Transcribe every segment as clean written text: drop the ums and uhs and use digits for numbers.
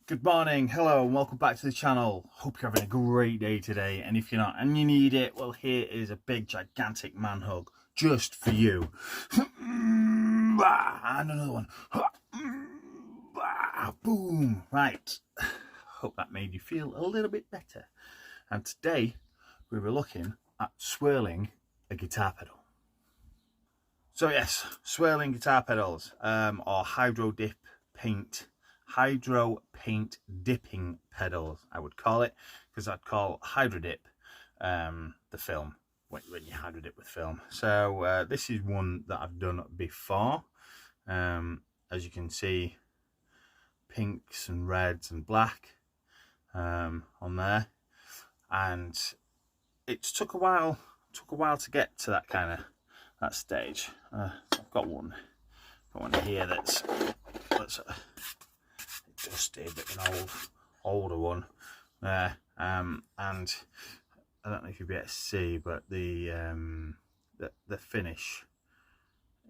Good morning, hello and welcome back to the channel. Hope you're having a great day today, and if you're not and you need it, well, here is a big gigantic man hug just for you. And another one. Boom. Right, hope that made you feel a little bit better. And today we were looking at swirling a guitar pedal. So yes, swirling guitar pedals, or hydro paint dipping pedals, I would call it, because I'd call hydro dip the film when you hydro dip with film. So this is one that I've done before. As you can see, pinks and reds and black on there, and it took a while to get to that stage. I've got one here that's dusty, but an older one there, and I don't know if you'll be able to see, but the finish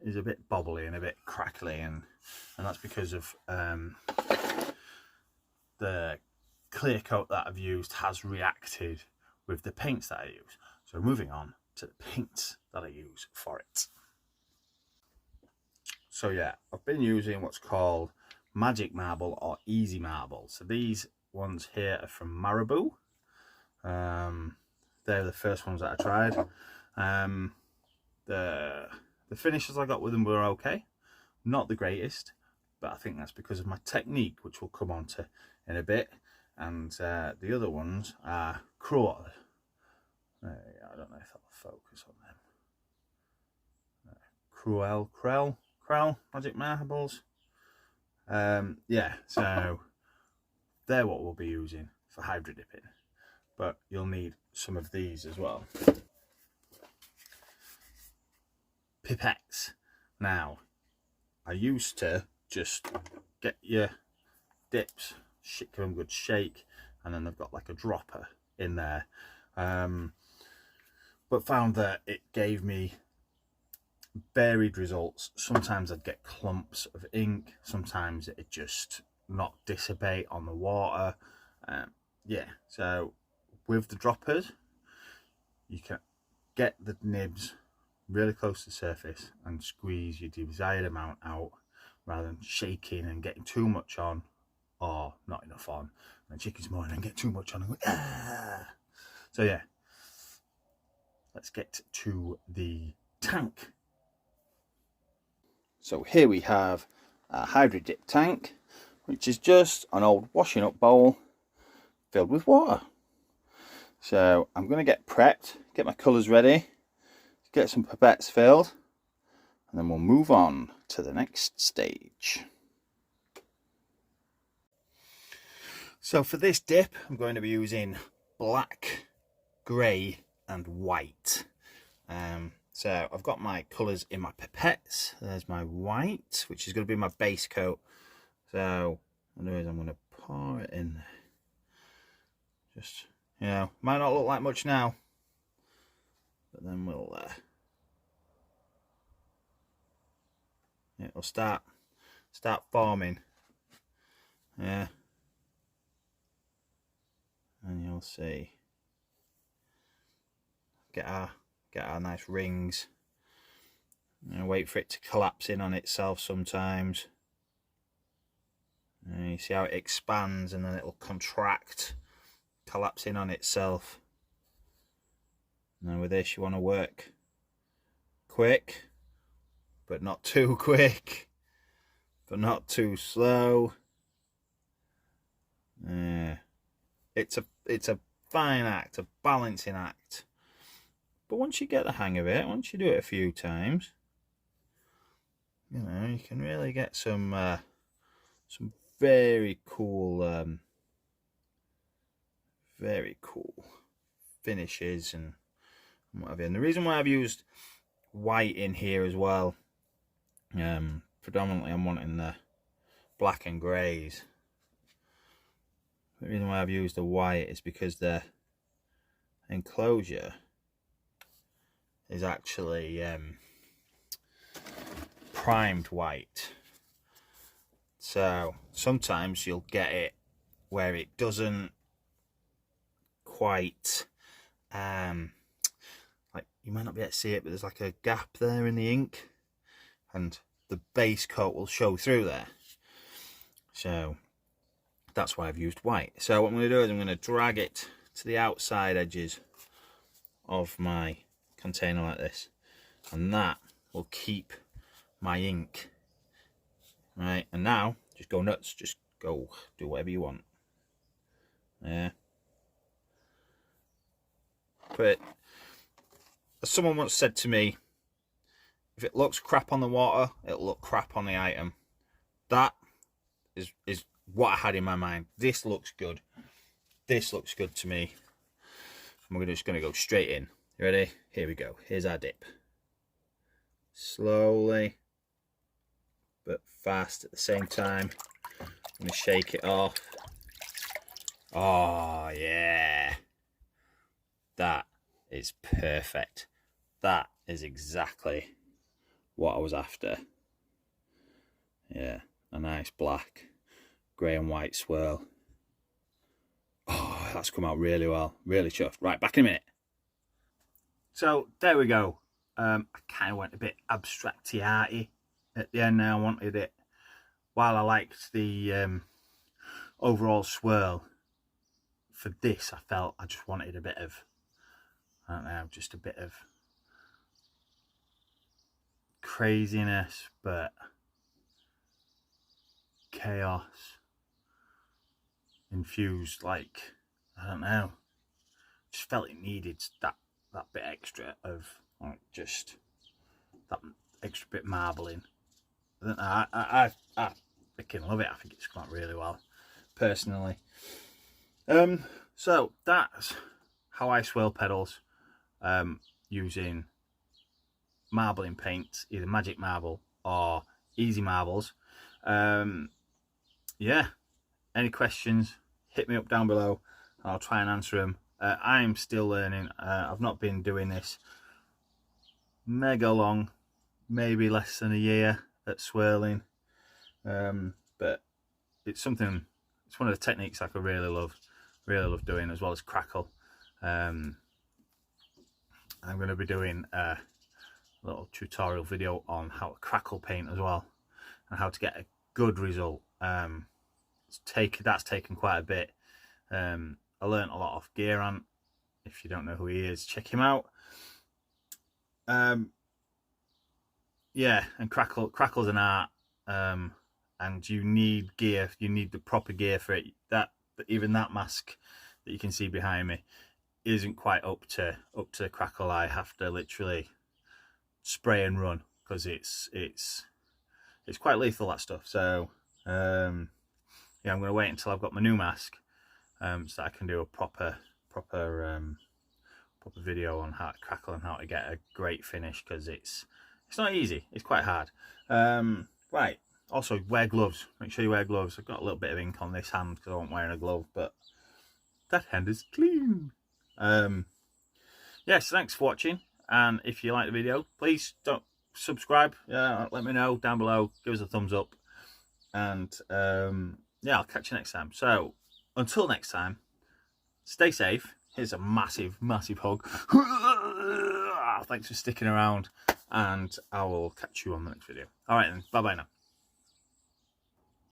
is a bit bobbly and a bit crackly, and that's because of the clear coat that I've used has reacted with the paints that I use. So moving on to the paints that I use for it. So yeah, I've been using what's called Magic Marble or Easy Marble. So these ones here are from Marabou. They're the first ones that I tried. The finishes I got with them were okay, not the greatest, but I think that's because of my technique, which we'll come on to in a bit. And the other ones are Crowell. I don't know if that'll focus on them. Crowell Magic Marbles. Yeah, so they're what we'll be using for hydro dipping, but you'll need some of these as well. Pipettes. Now, I used to just get your dips, give them a good shake, and then they've got like a dropper in there, but found that it gave me varied results. Sometimes I'd get clumps of ink, sometimes it just not dissipate on the water. Yeah, so with the droppers you can get the nibs really close to the surface and squeeze your desired amount out, rather than shaking and getting too much on or not enough on, and shaking some more and then get too much on and go, ah! So yeah, let's get to the tank. So here we have a hydro dip tank, which is just an old washing up bowl filled with water. So I'm going to get prepped, get my colours ready, get some pipettes filled, and then we'll move on to the next stage. So for this dip, I'm going to be using black, grey and white. So I've got my colours in my pipettes. There's my white, which is going to be my base coat. So what I'm doing is I'm going to pour it in there. Just, you know, might not look like much now, but then it'll start forming. Yeah, and you'll see. Get our nice rings, and wait for it to collapse in on itself sometimes. And you see how it expands and then it'll contract, collapse in on itself. Now with this you want to work quick, but not too quick, but not too slow. It's a fine act, a balancing act. But once you get the hang of it, once you do it a few times, you know, you can really get some very cool finishes and what have you. And the reason why I've used white in here as well, predominantly I'm wanting the black and greys. The reason why I've used the white is because the enclosure is actually primed white. So sometimes you'll get it where it doesn't quite, like, you might not be able to see it, but there's like a gap there in the ink, and the base coat will show through there. So that's why I've used white. So what I'm going to do is I'm going to drag it to the outside edges of my container like this, and that will keep my ink. Right, and now just go nuts, just go do whatever you want. Yeah. But as someone once said to me, if it looks crap on the water, it'll look crap on the item. That is what I had in my mind. This looks good. This looks good to me. I'm just going to go straight in. You ready? Here we go. Here's our dip. Slowly, but fast at the same time. I'm going to shake it off. Oh, yeah. That is perfect. That is exactly what I was after. Yeah, a nice black, grey and white swirl. Oh, that's come out really well. Really chuffed. Right, back in a minute. So there we go. I kind of went a bit abstracty arty at the end there. I wanted it, while I liked the overall swirl, for this I felt I just wanted a bit of, I don't know, just a bit of craziness, but chaos infused, like, I don't know, just felt it needed that bit extra of, like, just that extra bit marbling. I freaking love it. I think it's come out really well, personally. So that's how I swirl pedals, using marbling paints, either magic marble or easy marbles. Yeah, any questions, hit me up down below. I'll try and answer them. I'm still learning. I've not been doing this mega long, maybe less than a year at swirling, but it's something, it's one of the techniques I could really love doing, as well as crackle. I'm going to be doing a little tutorial video on how to crackle paint as well, and how to get a good result. That's taken quite a bit. I learned a lot off Gearant. If you don't know who he is, check him out. Yeah, and crackle's an art, and you need gear. You need the proper gear for it. Even that mask that you can see behind me isn't quite up to crackle. I have to literally spray and run, because it's quite lethal, that stuff. So yeah, I'm going to wait until I've got my new mask, so that I can do a proper video on how to crackle and how to get a great finish, because it's not easy. It's quite hard. Right, also wear gloves. Make sure you wear gloves. I've got a little bit of ink on this hand because I wasn't wearing a glove, but that hand is clean. Yeah, so thanks for watching, and if you like the video, please don't subscribe. Let me know down below, give us a thumbs up, and yeah, I'll catch you next time. So until next time, stay safe. Here's a massive hug. Thanks for sticking around, and I will catch you on the next video. All right then, bye bye now.